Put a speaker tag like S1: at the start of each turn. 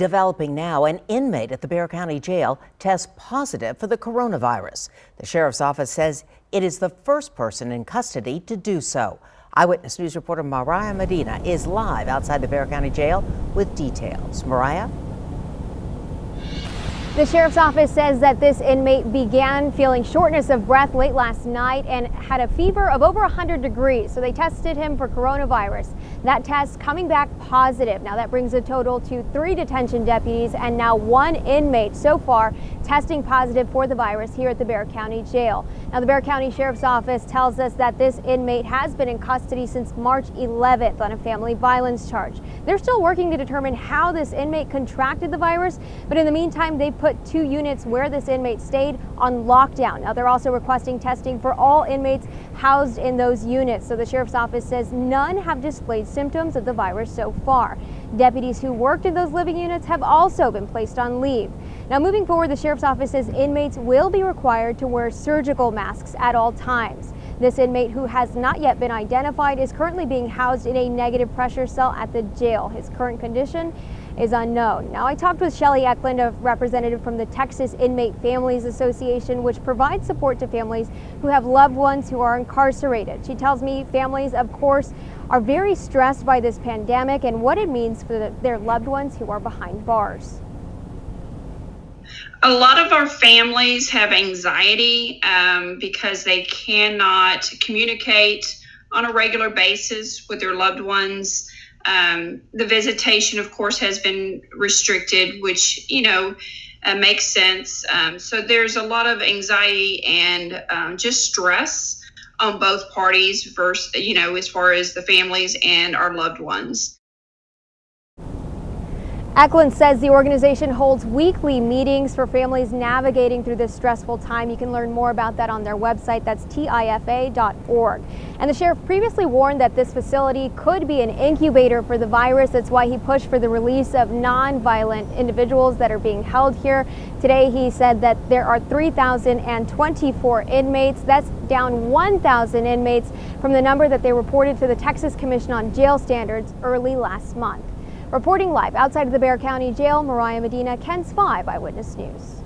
S1: Developing now, an inmate at the Bexar County Jail tests positive for the coronavirus. The sheriff's office says it is the first person in custody to do so. Eyewitness News reporter Mariah Medina is live outside the Bexar County Jail with details. Mariah?
S2: The sheriff's office says that this inmate began feeling shortness of breath late last night and had a fever of over 100 degrees. So they tested him for coronavirus. That test coming back positive. Now that brings a total to 3 detention deputies and now 1 inmate so far testing positive for the virus here at the Bexar County Jail. Now the Bexar County Sheriff's Office tells us that this inmate has been in custody since March 11th on a family violence charge. They're still working to determine how this inmate contracted the virus, but in the meantime they put 2 units where this inmate stayed on lockdown. Now they're also requesting testing for all inmates housed in those units. So the sheriff's office says none have displayed symptoms of the virus so far. Deputies who worked in those living units have also been placed on leave. Now moving forward, the sheriff's office says inmates will be required to wear surgical masks at all times. This inmate, who has not yet been identified, is currently being housed in a negative pressure cell at the jail. His current condition is unknown. Now I talked with Shelly Eklund, a representative from the Texas Inmate Families Association, which provides support to families who have loved ones who are incarcerated. She tells me families, of course, are very stressed by this pandemic and what it means for their loved ones who are behind bars.
S3: A lot of our families have anxiety because they cannot communicate on a regular basis with their loved ones. The visitation, of course, has been restricted, which, makes sense. So there's a lot of anxiety and just stress on both parties versus, as far as the families and our loved ones.
S2: Eklund says the organization holds weekly meetings for families navigating through this stressful time. You can learn more about that on their website. That's tifa.org. And the sheriff previously warned that this facility could be an incubator for the virus. That's why he pushed for the release of non-violent individuals that are being held here. Today, he said that there are 3,024 inmates. That's down 1,000 inmates from the number that they reported to the Texas Commission on Jail Standards early last month. Reporting live outside of the Bexar County Jail, Mariah Medina, KENS 5 Eyewitness News.